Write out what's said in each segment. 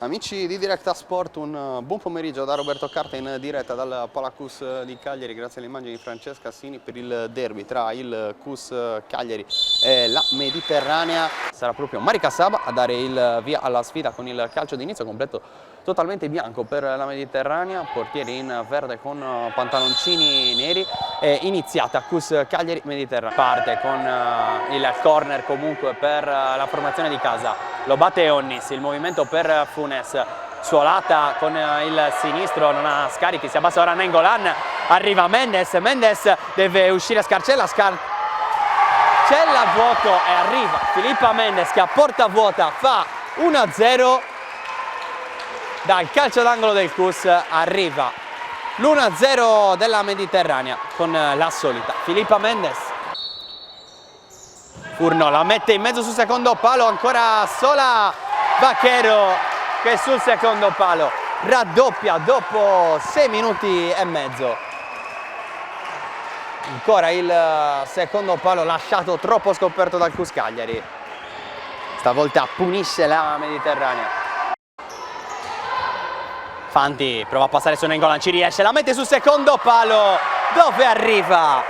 Amici di Directa Sport, un buon pomeriggio da Roberto Carta in diretta dal Palacus di Cagliari, grazie alle immagini di Francesca Assini per il derby tra il CUS Cagliari e la Mediterranea. Sarà proprio Marica Saba a dare il via alla sfida con il calcio d'inizio completo totalmente bianco per la Mediterranea, portieri in verde con pantaloncini neri, e iniziata CUS Cagliari Mediterranea. Parte con il corner comunque per la formazione di casa. Lo batte Onnis, il movimento per Funes, suolata con il sinistro, non ha scarichi, si abbassa ora Nainggolan, arriva Mendes deve uscire Scarcella, Scarcella vuoto e arriva Filippa Mendes che a porta vuota fa 1-0, dal calcio d'angolo del CUS arriva l'1-0 della Mediterranea con la solita Filippa Mendes. Furno la mette in mezzo sul secondo palo, ancora sola Vaquero che sul secondo palo raddoppia dopo 6 minuti e mezzo. Ancora il secondo palo lasciato troppo scoperto dal CUS Cagliari. Stavolta punisce la Mediterranea. Fanti prova a passare su Nainggolan, ci riesce, la mette sul secondo palo dove arriva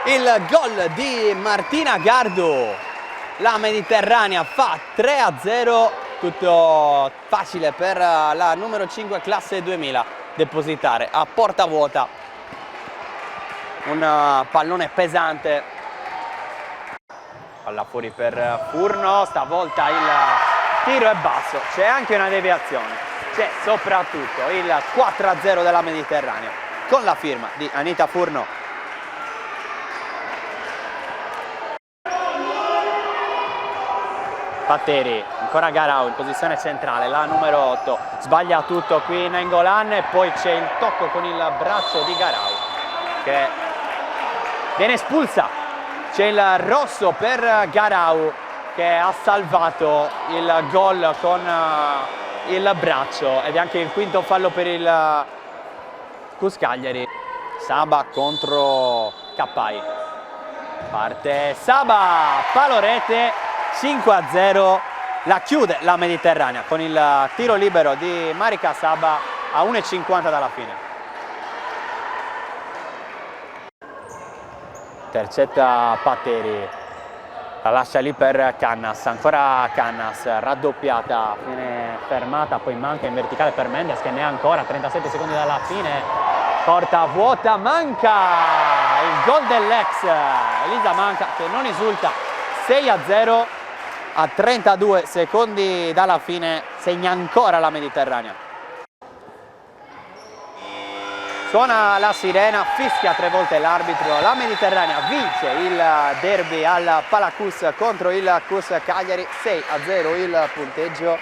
il gol di Martina Gardu. La Mediterranea fa 3-0, tutto facile per la numero 5 classe 2000 depositare a porta vuota un pallone pesante. Palla fuori per Furno, stavolta il tiro è basso, c'è anche una deviazione, c'è soprattutto il 4-0 della Mediterranea con la firma di Anita Furno. Patteri, ancora Garau in posizione centrale, la numero 8, sbaglia tutto qui Nainggolan e poi c'è il tocco con il braccio di Garau che viene espulsa. C'è il rosso per Garau che ha salvato il gol con il braccio ed è anche il quinto fallo per il CUS Cagliari. Saba contro Cappai, parte Saba, palo rete, 5-0, la chiude la Mediterranea con il tiro libero di Marica Saba a 1,50 dalla fine. Intercetta Patteri, la lascia lì per Cannas, ancora Cannas, raddoppiata, viene fermata, poi manca in verticale per Mendes che ne ha ancora, 37 secondi dalla fine, porta vuota, manca il gol dell'ex Elisa Manca che non esulta, 6-0. A 32 secondi dalla fine segna ancora la Mediterranea. Suona la sirena, fischia 3 volte l'arbitro, la Mediterranea vince il derby al Palacus contro il CUS Cagliari, 6-0 il punteggio.